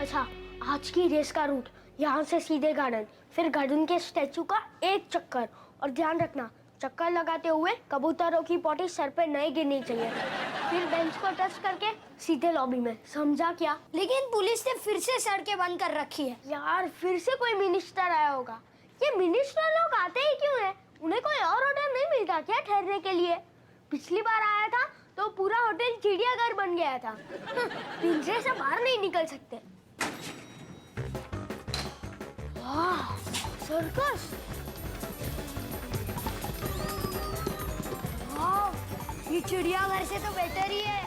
अच्छा, आज की रेस का रूट यहाँ से सीधे गार्डन, फिर गार्डन के स्टैचू का एक चक्कर, और ध्यान रखना चक्कर लगाते हुए कबूतरों की पोटी सर पे नहीं गिरनी चाहिए। फिर बेंच को टच करके सीधे लॉबी में, समझा क्या? लेकिन पुलिस ने फिर से सड़कें बंद कर रखी है। यार फिर से कोई मिनिस्टर आया होगा। ये मिनिस्टर लोग आते ही क्यों हैं? उन्हें कोई और होटल नहीं मिलता क्या ठहरने के लिए? पिछली बार आया था तो पूरा होटल चिड़ियाघर बन गया था। पिंजरे से बाहर नहीं निकल सकते। वाह, सर्कस! वाह, ये चिड़ियाघर से तो बेटर ही है।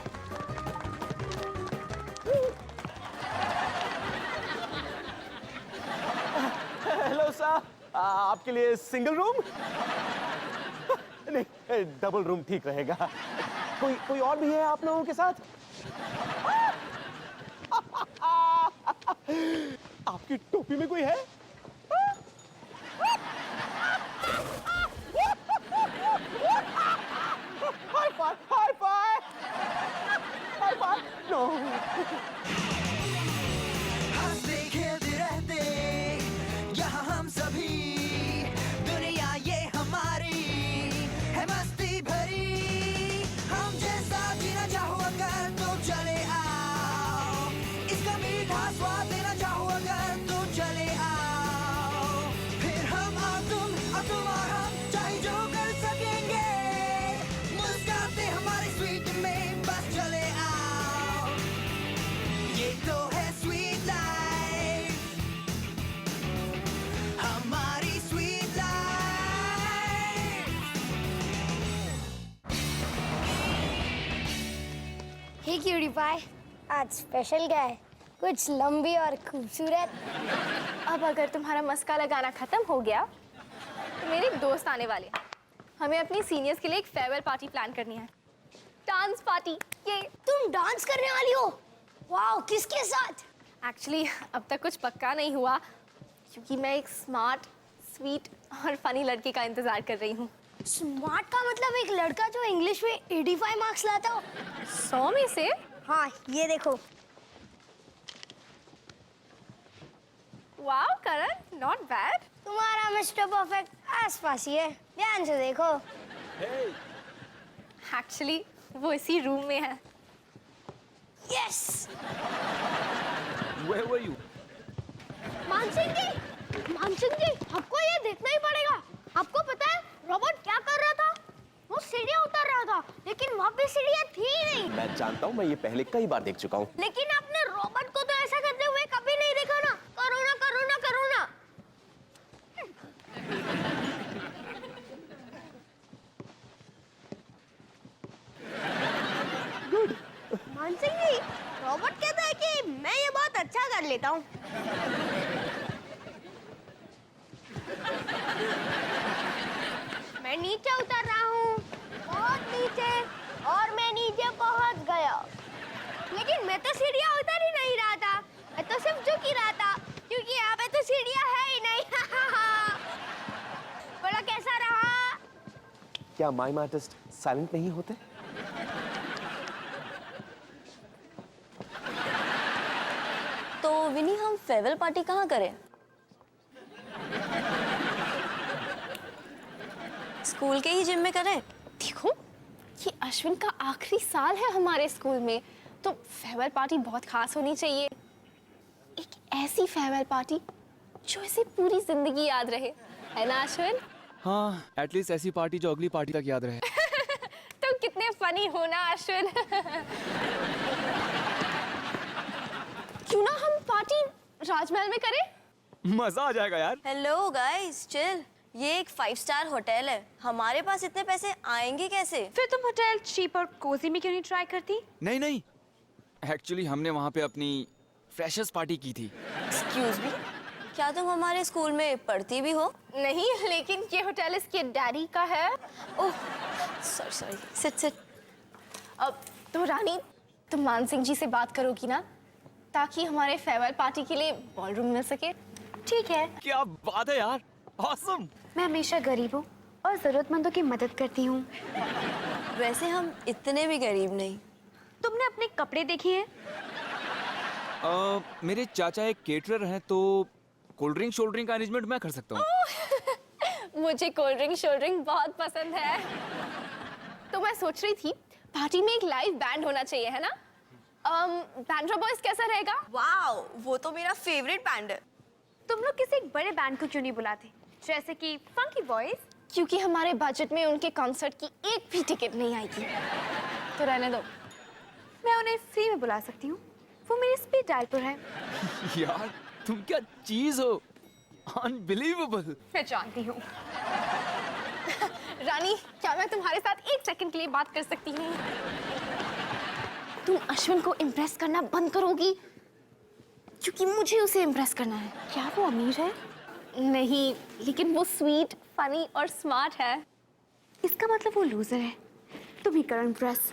हेलो सर, आपके लिए सिंगल रूम? नहीं, डबल रूम ठीक रहेगा। कोई और भी है आप लोगों के साथ? आपकी टोपी में कोई है? High five, high five, high five. No. हंसते खेलते रहते यहाँ हम सभी, दुनिया ये हमारी है मस्ती भरी। हम जैसा जीना चाहो अगर तो चले आओ, इसका मीठा स्वाद लेना चाहो अगर तो चले आओ। फिर हम और तुम और हम चाहे जो कर सकेंगे, मुस्कुराते हमारे स्वीट में बस चले आओ। ये तो है स्वीट लाइफ, हमारी स्वीट लाइफ। हे क्यूटी पाई, आज स्पेशल क्या है? कुछ लंबी और खूबसूरत। अब अगर तुम्हारा मस्का लगाना खत्म हो गया तो मेरे दोस्त आने वाले हैं। हमें अपनी सीनियर्स के लिए एक फेयरवेल पार्टी प्लान करनी है। Dance party. ये तुम डांस करने वाली हो? वाह, किसके साथ? एक्चुअली अब तक कुछ पक्का नहीं हुआ क्योंकि मैं एक स्मार्ट, स्वीट और फनी लड़की का इंतजार कर रही हूँ। स्मार्ट का मतलब एक लड़का जो इंग्लिश में 85 मार्क्स लाता हो। 100 में से? हाँ, ये देखो। Wow Karan, not bad. तुम्हारा मिस्टर परफेक्ट आसपास ही है, ध्यान से देखो। एक्चुअली वो इसी रूम में है। Yes. Where were you? Mansingh ji, आपको ये देखना ही पड़ेगा। आपको पता है रोबोट क्या कर रहा था? वो सीढ़ियाँ उतर रहा था, लेकिन वहाँ पे सीढ़ियाँ थी ही नहीं। मैं जानता हूँ, मैं ये पहले कई बार देख चुका हूँ। लेकिन आपने रोबोट को तो ऐसा करते हुए कभी नहीं देखा ना। करो ना, करो ना, करो ना। मानसिंह जी, रोबोट कहता है कि मैं ये बहुत अच्छा कर लेता हूँ। मैं नीचे उतर रहा हूँ, बहुत नीचे, और मैं नीचे पहुँच गया। लेकिन मैं तो सीढ़ियाँ उतर ही नहीं रहा था, मैं तो सिर्फ झुक ही रहा था, क्योंकि यहाँ पे तो सीढ़ियाँ है ही नहीं। बोला कैसा रहा? क्या माइम आर्टिस्ट साइलेंट नहीं होते? तो विनी, हम फेयरवेल पार्टी कहाँ करें? स्कूल के ही जिम में करें? देखो, ये अश्विन का आखिरी साल है हमारे स्कूल में, तो फेयरवेल पार्टी बहुत खास होनी चाहिए। एक ऐसी फेयरवेल पार्टी जो इसे पूरी जिंदगी याद रहे, है ना अश्विन? हाँ, एटलीस्ट ऐसी पार्टी जो अगली पार्टी तक याद रहे। तो कितने फनी हो ना अश्विन। क्यों ना हम पार्टी राजमहल में करें? मजा आ जाएगा यार। Hello guys, chill. ये एक 5 स्टार होटल है, हमारे पास इतने पैसे आएंगे कैसे? फिर तुम होटल चीप और कोजी में क्यों नहीं ट्राई करती? नहीं, एक्चुअली हमने वहाँ पे अपनी फ्रेशर्स पार्टी की थी। एक्सक्यूज मी, क्या तुम हमारे स्कूल में पढ़ती भी हो? नहीं, लेकिन ये होटल इसके डैडी का है। Oh sorry, sit. अब तो रानी, तुम मानसिंह जी से बात करोगी ना, ताकि हमारे फेयरवेल पार्टी के लिए बॉलरूम मिल सके? ठीक है। क्या बात है यार, ऑसम। मैं हमेशा गरीब हूँ और जरूरतमंदों की मदद करती हूँ। वैसे हम इतने भी गरीब नहीं। तुमने अपने कपड़े देखे हैं? मेरे चाचा एक केटरर हैं, तो कोल्ड ड्रिंक का अरेंजमेंट मैं कर सकता हूँ। मुझे कोल्ड ड्रिंक बहुत पसंद है। तो मैं सोच रही थी पार्टी में एक लाइव बैंड होना चाहिए, है ना? बैंड्रा बॉयज कैसा रहेगा? वाओ, वो तो मेरा फेवरेट बैंड है। तुम लोग किसी एक बड़े बैंड को क्यों नहीं बुलाते, जैसे कि फंकी बॉयज? क्योंकि हमारे बजट में उनके कॉन्सर्ट की एक भी टिकट नहीं आएगी। तो रहने दो। मैं उन्हें फ्री में बुला सकती हूँ, वो मेरे स्पीड डायल पर है। यार तुम क्या चीज हो, अनबिलीवेबल। मैं जानती हूँ। रानी, क्या मैं तुम्हारे साथ एक सेकंड के लिए बात कर सकती हूँ? तुम अश्विन को इम्प्रेस करना बंद करोगी? क्योंकि मुझे उसे इम्प्रेस करना है। क्या वो अमीर है? नहीं, लेकिन वो स्वीट, फनी और स्मार्ट है। इसका मतलब वो लूजर है। तुम ही करो इम्प्रेस।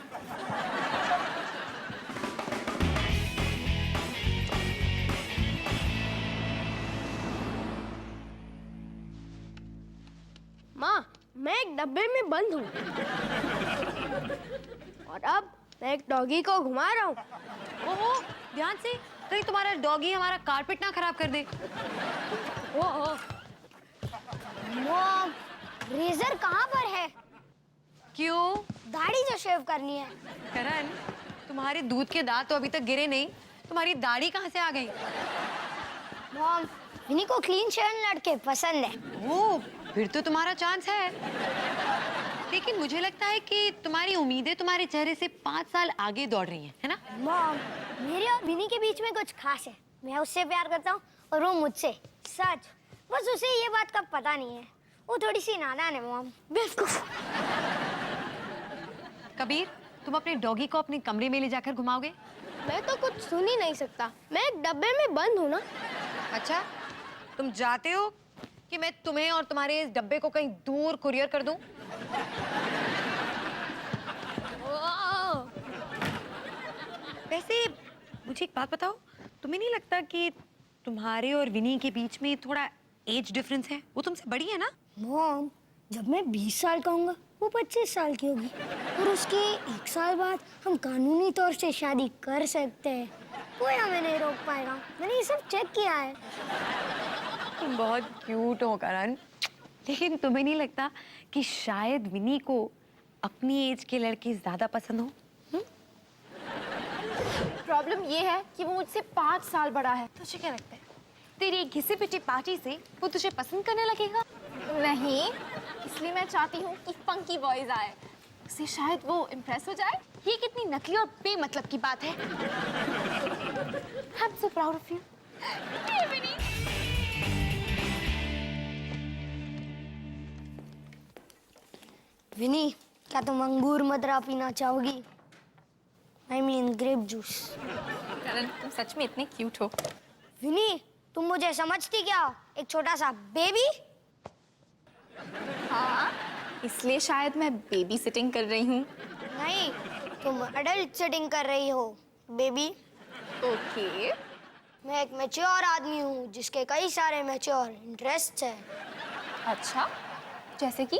माँ, मैं एक डब्बे में बंद हूँ और अब मैं एक डॉगी को घुमा रहा हूँ। ओहो, ध्यान से, कहीं तुम्हारा डॉगी हमारा कारपेट ना खराब कर दे। ओहो, मॉम, रेजर कहाँ पर है? क्यों? दाढ़ी जो शेव करनी है। करण, तुम्हारे दूध के दांत तो अभी तक गिरे नहीं, तुम्हारी दाढ़ी कहाँ से आ गई? मॉम, विनी को क्लीन शेवन लड़के पसंद है। ओह, फिर तो तुम्हारा चांस है। लेकिन मुझे लगता है कि तुम्हारी उम्मीदें तुम्हारे चेहरे से 5 साल आगे दौड़ रही हैं, है ना? मॉम, मेरे और विनी के बीच में कुछ खास है। मैं उससे प्यार करता हूँ और वो मुझसे। सच, बस उसे ये बात का पता नहीं है। वो थोड़ी सी नादान है मॉम। बेवकूफ। कबीर, तुम अपने डॉगी को अपने कमरे में ले जाकर घुमाओगे? मैं तो कुछ सुन ही नहीं सकता, मैं एक डब्बे में बंद हूँ ना। अच्छा, तुम जाते हो कि मैं तुम्हें और तुम्हारे इस डब्बे को कहीं दूर कुरियर कर दूं? वैसे मुझे एक बात बताओ, तुम्हें नहीं लगता कि तुम्हारे और विनी के बीच में थोड़ा एज डिफरेंस है? वो तुमसे बड़ी है ना? मॉम, जब मैं 20 साल का हूँगा वो 25 साल की होगी और उसके 1 साल बाद हम कानूनी तौर से शादी कर सकते हैं। कोई हमें नहीं रोक पाएगा। मैंने ये सब चेक किया है। तुम बहुत क्यूट हो करण, लेकिन तुम्हें नहीं लगता कि शायद विनी को अपनी एज के लड़के ज्यादा पसंद हो? प्रॉब्लम ये है कि वो मुझसे 5 साल बड़ा है। तुझे क्या लगता है, तेरी एक घिसी पिटी पार्टी से वो तुझे पसंद करने लगेगा? नहीं, इसलिए मैं चाहती हूँ कि फंकी बॉयज आए, उससे शायद वो इम्प्रेस हो जाए। ये कितनी नकली और बेमतलब की बात है। I'm so proud of you. विनी, क्या तुम अंगूर मदरा पीना चाहोगी? I mean grape juice. Karan, तुम सच में इतने क्यूट हो। विनी, तुम मुझे समझती क्या हो? एक छोटा सा बेबी? हाँ, इसलिए शायद मैं बेबी सिटिंग कर रही हूँ। नहीं, तुम अडल्ट सिटिंग कर रही हो बेबी। ओके। मैं एक मैच्योर आदमी हूँ जिसके कई सारे मैच्योर इंटरेस्ट हैं। अच्छा, जैसे कि?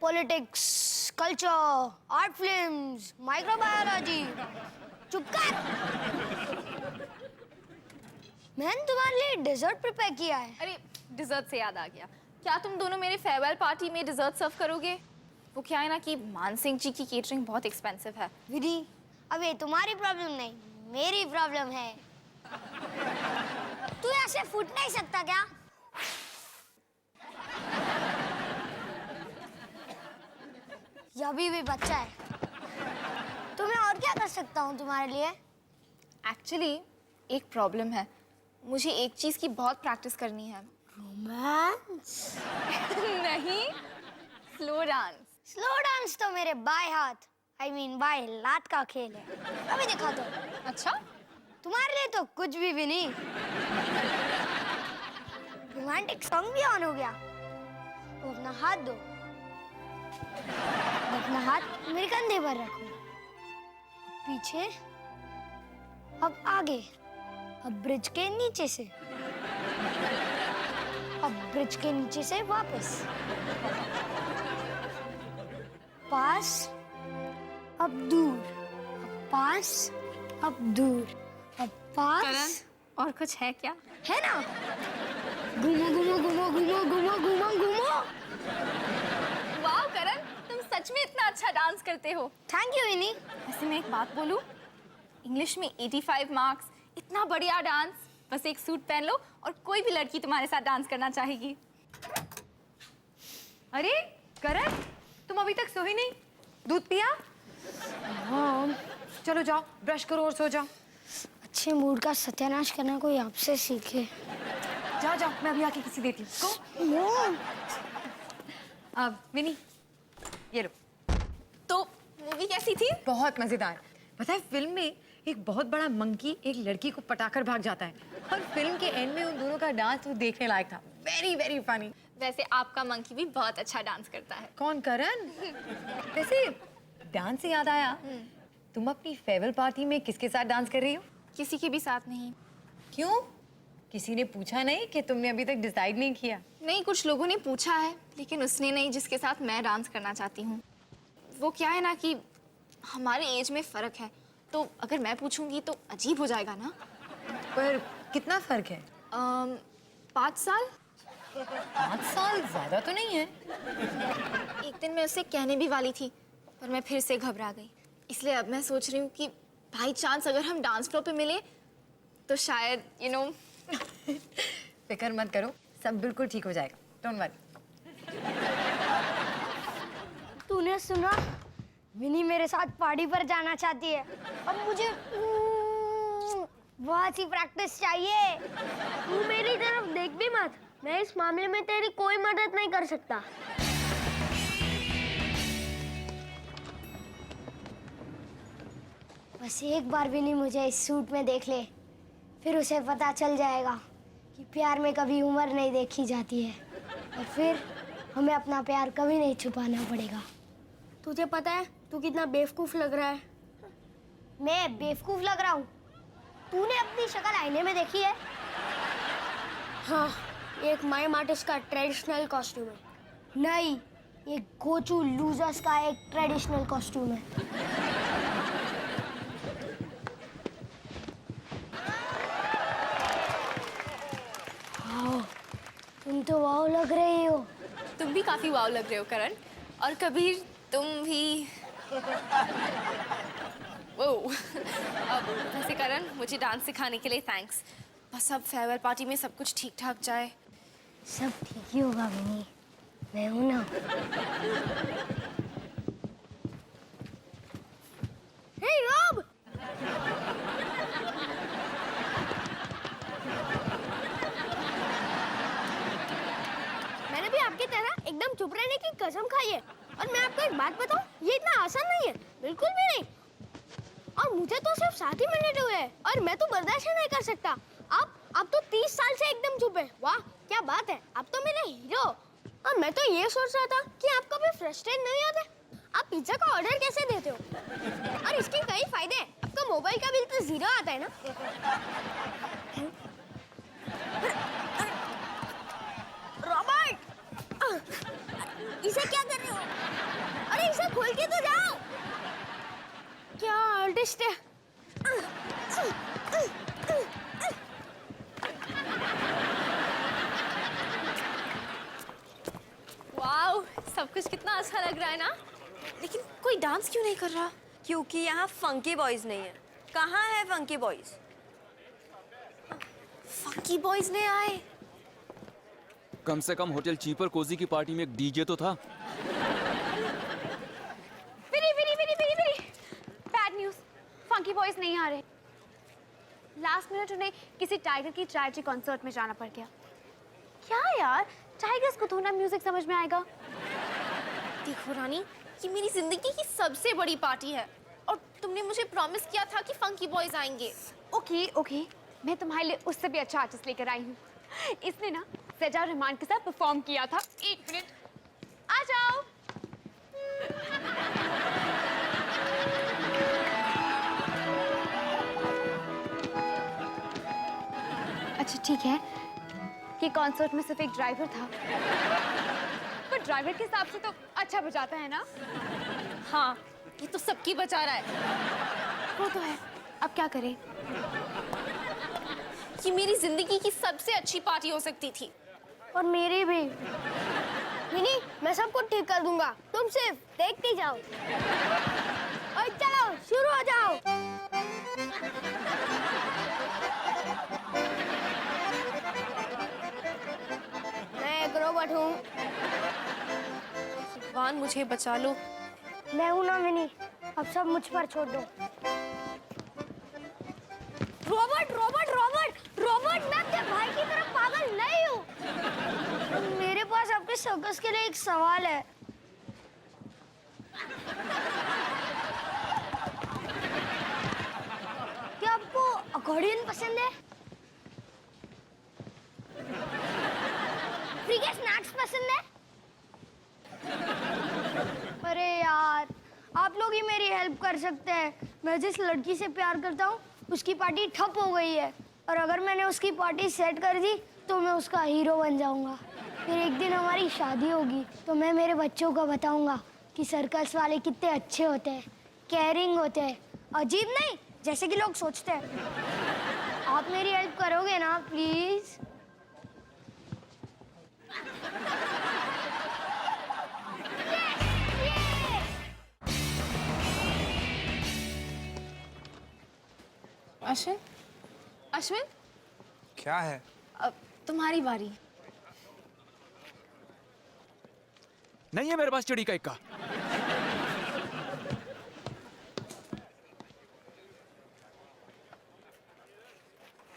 Politics, culture, art films, microbiology. चुप कर। मैंने तुम्हारे लिए डेजर्ट प्रिपेयर किया है। अरे, डिजर्ट से याद आ गया, क्या तुम दोनों मेरे फेयरवेल पार्टी में डिजर्ट सर्व करोगे? वो क्या है ना कि मान सिंह जी की केटरिंग बहुत एक्सपेंसिव है। विधि, अब ये तुम्हारी प्रॉब्लम नहीं, मेरी प्रॉब्लम है। तू ऐसे फुट नहीं सकता क्या? यह भी बच्चा है। तुम्हें और क्या कर सकता हूँ तुम्हारे लिए? एक्चुअली एक प्रॉब्लम है, मुझे एक चीज की बहुत प्रैक्टिस करनी है। रोमांस? नहीं, स्लो डांस। स्लो डांस तो मेरे बाएं हाथ, I mean बाएं लात का खेल है। अभी दिखा दो। अच्छा, तुम्हारे लिए तो कुछ भी नहीं। रोमांटिक सॉन्ग भी ऑन हो गया। वो अपना हाथ दो। अपना हाथ मेरे कंधे पर रखो। पीछे, अब आगे, अब ब्रिज के नीचे से, अब ब्रिज के नीचे से वापस, पास, अब दूर, अब पास, अब दूर, पास करण, और कुछ है क्या? है ना? घूमो घूमो घूमो घूमो घूमो घूमो घूमो। वाह करण, तुम सच में इतना अच्छा डांस करते हो। थैंक यू विनी। वैसे मैं एक बात बोलूं, इंग्लिश में 85 मार्क्स, इतना बढ़िया डांस, बस एक सूट पहन लो और कोई भी लड़की तुम्हारे साथ डांस करना चाहेगी। अरे करण, तुम अभी तक सो ही नहीं? दूध पिया? हाँ, चलो जाओ ब्रश करो और सो जाओ। अच्छे मूड का सत्यानाश करना कोई आपसे सीखे। जाओ जाओ, मैं अभी आके किसी देती हूँ। नो। अब विनी, ये लो। तो मूवी कैसी थी? बहुत मजेदार। पता है फिल्म में एक बहुत बड़ा मंकी एक लड़की को पटाकर भाग जाता है और फिल्म के एंड में उन दोनों का डांस तो देखने लायक था। Very very funny. वैसे आपका मंकी भी बहुत अच्छा डांस करता है। कौन, करण? वैसे डांस से याद आया, तुम अपनी फेयरवेल पार्टी में किसके साथ डांस कर रही हो? किसी के भी साथ नहीं। क्यों? किसी ने पूछा नहीं कि तुमने अभी तक डिसाइड नहीं किया? नहीं, कुछ लोगों ने पूछा है, लेकिन उसने नहीं जिसके साथ मैं डांस करना चाहती हूँ। वो क्या है ना कि हमारे एज में फर्क है, तो अगर मैं पूछूंगी तो अजीब हो जाएगा ना। पर कितना फर्क है? 5 साल। 5 साल ज्यादा तो नहीं है। एक दिन मैं उसे कहने भी वाली थी, पर मैं फिर से घबरा गई। इसलिए अब मैं सोच रही हूँ कि बाई चांस अगर हम डांस फ्लोर पे मिले तो शायद फिक्र मत करो, सब बिल्कुल ठीक हो जाएगा। Don't worry. तूने सुना? विनी मेरे साथ पार्टी पर जाना चाहती है। अब मुझे बहुत सी प्रैक्टिस चाहिए। तू मेरी तरफ देख भी मत, मैं इस मामले में तेरी कोई मदद नहीं कर सकता। बस एक बार विनी मुझे इस सूट में देख ले, फिर उसे पता चल जाएगा कि प्यार में कभी उम्र नहीं देखी जाती है, और फिर हमें अपना प्यार कभी नहीं छुपाना पड़ेगा। तुझे पता है तू कितना बेवकूफ लग रहा है? मैं बेवकूफ लग रहा हूँ? तूने अपनी शक्ल आईने में देखी है? हाँ, एक माइम आर्टिस्ट का ट्रेडिशनल कॉस्ट्यूम है। नहीं, ये गोचू लूजर्स का एक ट्रेडिशनल कॉस्ट्यूम है। वाओ, तुम तो वाओ लग रही हो। तुम भी काफी वाव लग रहे हो करण। और कबीर, तुम भी। ओह, अब वैसे करण, मुझे डांस सिखाने के लिए थैंक्स। बस अब फेयरवेल पार्टी में सब कुछ ठीक ठाक जाए। सब ठीक ही होगा विनी, मैं हूं ना। हे रॉब! मैंने भी आपकी तरह एकदम चुप रहने की कसम खाई है। और मैं आपको एक बात बताऊं, ये इतना आसान नहीं है, बिल्कुल भी नहीं। और मुझे तो सिर्फ 7 ही मिनट हुए हैं और मैं तो बर्दाश्त नहीं कर सकता। आप तो 30 साल से एकदम चुप है। वाह, क्या बात है, आप तो मेरे हीरो। और मैं तो ये सोच रहा था कि आप कभी फ्रस्ट्रेट नहीं होते। आप पिज्जा का ऑर्डर कैसे देते हो? और इसके कई फायदे हैं। आपका मोबाइल का बिल तो 0 आता है ना। रॉबर्ट, इसे क्या कर रहे हो? अरे इसे खोल के तो जाओ। क्या आर्टिस्ट है। वाओ, सब कुछ कितना अच्छा लग रहा है ना। लेकिन कोई डांस क्यों नहीं कर रहा? क्योंकि यहाँ फंकी बॉयज नहीं है। कहाँ है फंकी बॉयज? फंकी बॉयज ने आए। कम से कम होटल चीपर कोजी की पार्टी में एक डीजे तो था। बैड न्यूज़, फंकी बॉयज नहीं आ रहे। लास्ट मिनट उन्हें किसी टाइगर की ट्रेजिक कॉन्सर्ट में जाना पड़ गया। क्या यार, टाइगर्स को थोड़ा म्यूजिक समझ में आएगा। देखो रानी, ये मेरी जिंदगी की सबसे बड़ी पार्टी है और तुमने मुझे प्रॉमिस किया था कि फंकी बॉयज आएंगे। ओके, मैं तुम्हारे लिए उससे भी अच्छा आर्टिस्ट लेकर आई हूँ। इसने ना सजा रहमान के साथ परफॉर्म किया था। 1 मिनट, आ जाओ। अच्छा ठीक है कि कॉन्सर्ट में सिर्फ एक ड्राइवर था, पर ड्राइवर के हिसाब से तो अच्छा बजाता है ना। हाँ, ये तो सबकी बचा रहा है। वो तो है, अब क्या करें? ये मेरी जिंदगी की सबसे अच्छी पार्टी हो सकती थी। और मेरी भी। विनी, मैं सब कुछ ठीक कर दूंगा, तुम सिर्फ देखती जाओ। और चलो शुरू हो जाओ। मैं एक रोबोट हूँ। भगवान मुझे बचा लो। मैं हूँ ना विनी, अब सब मुझ पर छोड़ दो। रोबोट रोबोट रोबोट रोबोट, मैं अपने भाई की तरफ पागल नहीं हूँ। मेरे पास आपके सर्कस के लिए एक सवाल है। क्या आपको अकॉर्डियन पसंद है? फ्री के स्नैक्स पसंद है? अरे यार, आप लोग ही मेरी हेल्प कर सकते हैं। मैं जिस लड़की से प्यार करता हूँ उसकी पार्टी ठप हो गई है, और अगर मैंने उसकी पार्टी सेट कर दी तो मैं उसका हीरो बन जाऊंगा। फिर एक दिन हमारी शादी होगी तो मैं मेरे बच्चों को बताऊंगा कि सर्कस वाले कितने अच्छे होते हैं, केयरिंग होते हैं, अजीब नहीं जैसे कि लोग सोचते हैं। आप मेरी हेल्प करोगे ना प्लीज? अश्विन, अश्विन, क्या है? अब तुम्हारी बारी। नहीं है मेरे पास चिड़ी का इक्का।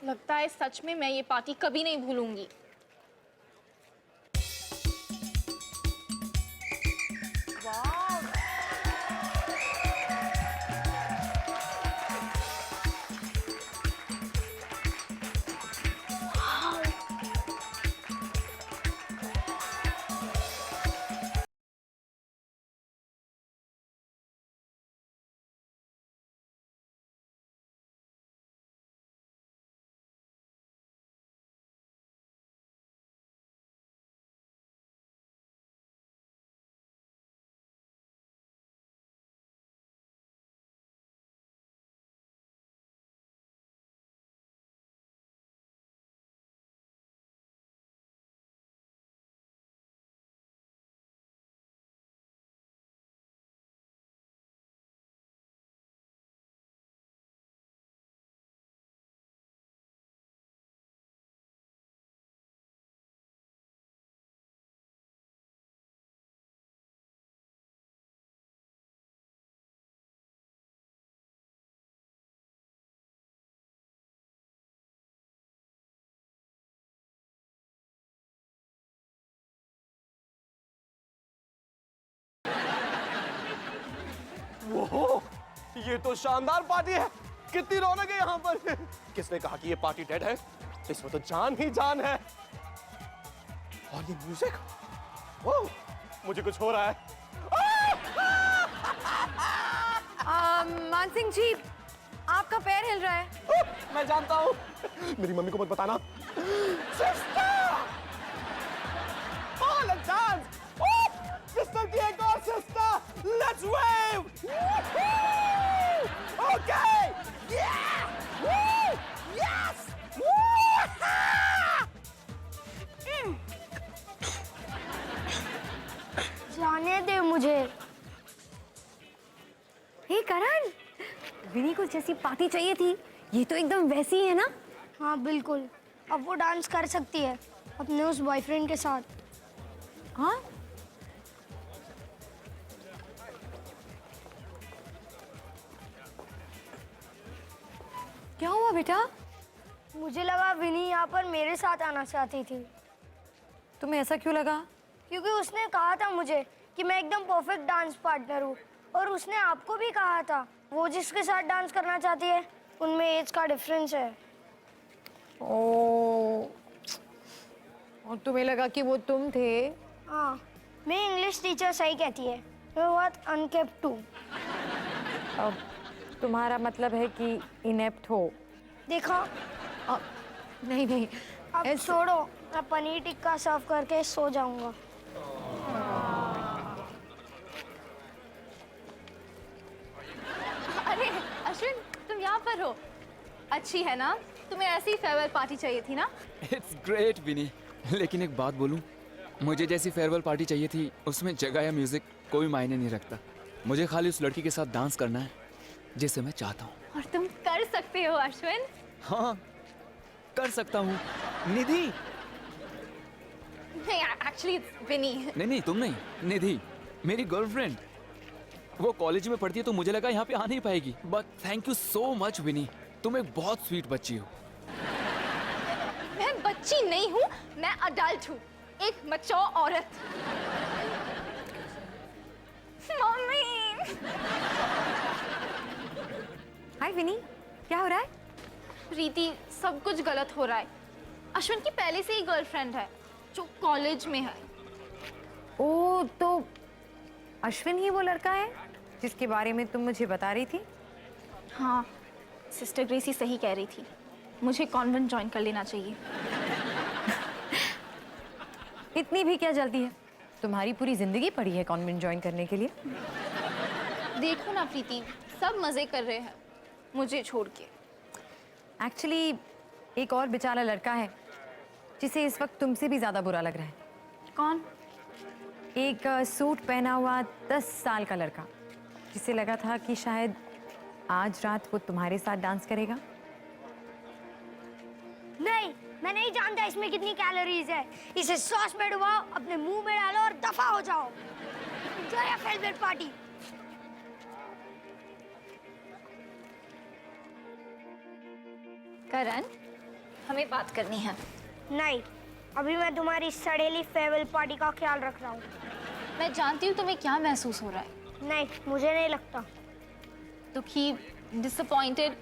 लगता है सच में मैं ये पार्टी कभी नहीं भूलूंगी। ओहो, ये तो शानदार पार्टी है। कितनी रौनक है यहाँ पर। किसने कहा कि ये पार्टी डेड है? इसमें तो जान ही जान है। और ये म्यूजिक, ओह, मुझे कुछ हो रहा है। मान सिंह जी, आपका पैर हिल रहा है। मैं जानता हूँ। मेरी मम्मी को मत बताना। Sister! Oh, let's dance! Oh, sister की एक और sister! Let's wave! Okay! Yeah! Woo! Yes! Woo! जाने दे मुझे। हे करण, विनी को जैसी पार्टी चाहिए थी, ये तो एकदम वैसी ही है ना? हाँ बिल्कुल, अब वो डांस कर सकती है अपने उस बॉयफ्रेंड के साथ। हाँ? क्या हुआ बेटा? मुझे लगा विनी यहाँ पर मेरे साथ आना चाहती थी। तुम्हें ऐसा क्यों लगा? क्योंकि उसने कहा था मुझे कि मैं एकदम परफेक्ट डांस पार्टनर हूँ, और उसने आपको भी कहा था वो जिसके साथ डांस करना चाहती है उनमें एज का डिफरेंस है। ओह, और तुम्हें लगा कि वो तुम थे? हाँ, मैं इंग्लिश टीचर सही कहती है, मैं बहुत अनकेप्ट हूँ। अब तुम्हारा मतलब है कि इनेप्ट हो? देखा, नहीं नहीं, अब छोड़ो, मैं पनीर टिक्का सर्व करके सो जाऊंगा। अरे अश्विन, तुम यहाँ पर हो? अच्छी है ना? तुम्हें ऐसी फेयरवेल पार्टी चाहिए थी ना? इट्स ग्रेट विनी, लेकिन एक बात बोलूं, मुझे जैसी फेयरवेल पार्टी चाहिए थी उसमें जगह या म्यूजिक कोई मायने नहीं रखता। मुझे खाली उस लड़की के साथ डांस करना है जिसे मैं चाहता हूँ। और तुम कर सकते हो अश्विन। हाँ, कर सकता हूँ। निधि। नहीं, एक्चुअली विनी। नहीं, तुम नहीं, निधि, मेरी गर्लफ्रेंड। वो कॉलेज में पढ़ती है तो मुझे लगा यहाँ पे आ नहीं पाएगी, but thank you so much Vini, तुम एक बहुत स्वीट बच्ची हो। मैं बच्ची नहीं हूँ, मैं अडल्ट हूँ, एक मैच्योर औरत। मम्मी। हाय विनी, क्या हो रहा है? प्रीति, सब कुछ गलत हो रहा है। अश्विन की पहले से ही गर्लफ्रेंड है जो कॉलेज में है। ओ, तो अश्विन ही वो लड़का है जिसके बारे में तुम मुझे बता रही थी? हाँ, सिस्टर ग्रेसी सही कह रही थी, मुझे कॉन्वेंट ज्वाइन कर लेना चाहिए। इतनी भी क्या जल्दी है? तुम्हारी पूरी जिंदगी पड़ी है कॉन्वेंट ज्वाइन करने के लिए। देखो ना प्रीति, सब मजे कर रहे हैं मुझे छोड़ के। एक्चुअली एक और बेचारा लड़का है जिसे इस वक्त तुमसे भी ज्यादा बुरा लग रहा है। कौन? एक सूट पहना हुआ 10 साल का लड़का जिसे लगा था कि शायद आज रात वो तुम्हारे साथ डांस करेगा। नहीं, मैं नहीं जानता इसमें कितनी कैलोरीज है। इसे सॉस में डुबाओ, अपने मुंह में डालो और दफा हो जाओ। Enjoy your farewell party. Karan, हमें बात करनी है। नहीं, अभी मैं तुम्हारी सड़ेली फेयरवेल पार्टी का ख्याल रख रहा हूँ। मैं जानती हूँ तुम्हें क्या महसूस हो रहा है। नहीं, मुझे नहीं लगता। दुखी, डिसअपॉइंटेड,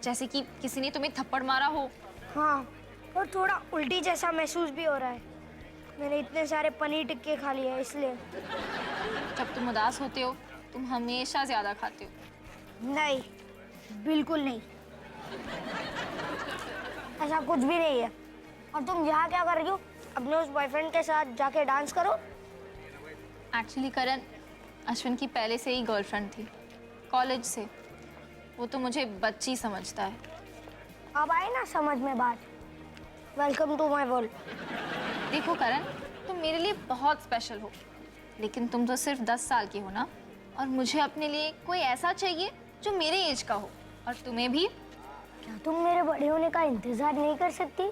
जैसे कि किसी ने तुम्हें थप्पड़ मारा हो। हाँ, और थोड़ा उल्टी जैसा महसूस भी हो रहा है। मैंने इतने सारे पनीर टिक्के खा लिए हैं, इसलिए। जब तुम उदास होते हो तुम हमेशा ज्यादा खाते हो। नहीं, बिल्कुल नहीं, ऐसा कुछ भी नहीं है। और तुम यहाँ क्या कर रही हो? अपने उस बॉयफ्रेंड के साथ जाके डांस करो। एक्चुअली करण, अश्विन की पहले से ही गर्लफ्रेंड थी, कॉलेज से। वो तो मुझे बच्ची समझता है। अब आई ना समझ में बात। Welcome to my world. देखो करण, तुम मेरे लिए बहुत स्पेशल हो, लेकिन तुम तो सिर्फ 10 साल की हो ना, और मुझे अपने लिए कोई ऐसा चाहिए जो मेरे एज का हो। और तुम्हें भी। क्या तुम मेरे बड़े होने का इंतजार नहीं कर सकती?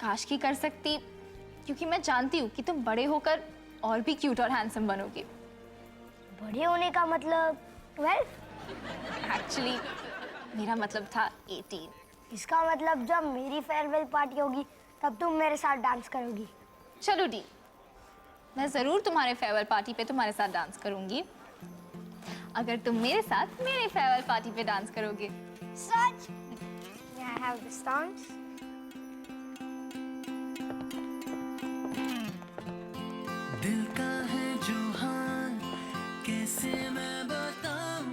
काश की कर सकती, क्योंकि मैं जानती हूँ कि तुम बड़े होकर और भी क्यूट और हैंडसम बनोगे। बड़े होने का मतलब 12? एक्चुअली मेरा मतलब था 18। इसका मतलब जब मेरी फेयरवेल पार्टी होगी तब तुम मेरे साथ डांस करोगी। चलो डी, मैं जरूर तुम्हारे फेयरवेल पार्टी पे तुम्हारे साथ डांस करूंगी, अगर तुम मेरे साथ मेरे फेयरवेल पार्टी पे डांस करोगे। सच? May I have this dance? दिल का है जो हाल कैसे मैं बताऊं,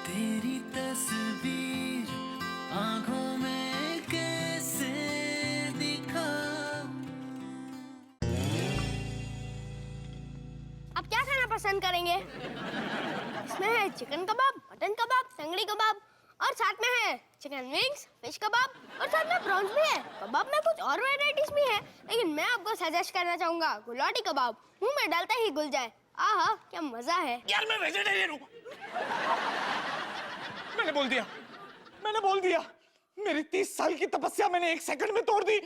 तेरी तस्वीर आंखों में कैसे दिखाऊं। आप क्या खाना पसंद करेंगे? इसमें है चिकन कबाब, मटन कबाब, तंगड़ी कबाब, और साथ में है चिकन विंग्स, फिश कबाब, और साथ में प्रॉन्स भी है। कबाब में कुछ और वैरायटीज भी है, लेकिन मैं आपको सजेस्ट करना चाहूंगा गुलाटी कबाब। मुंह में डालते ही घुल जाए। आहा, क्या मजा है। यार मैं वेजिटेरियन हूँ। मैंने बोल दिया। मेरी 30 साल की तपस्या मैंने 1 सेकंड में तोड़ दी।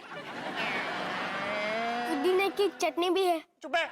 पुदीने की चटनी भी है। चुप है।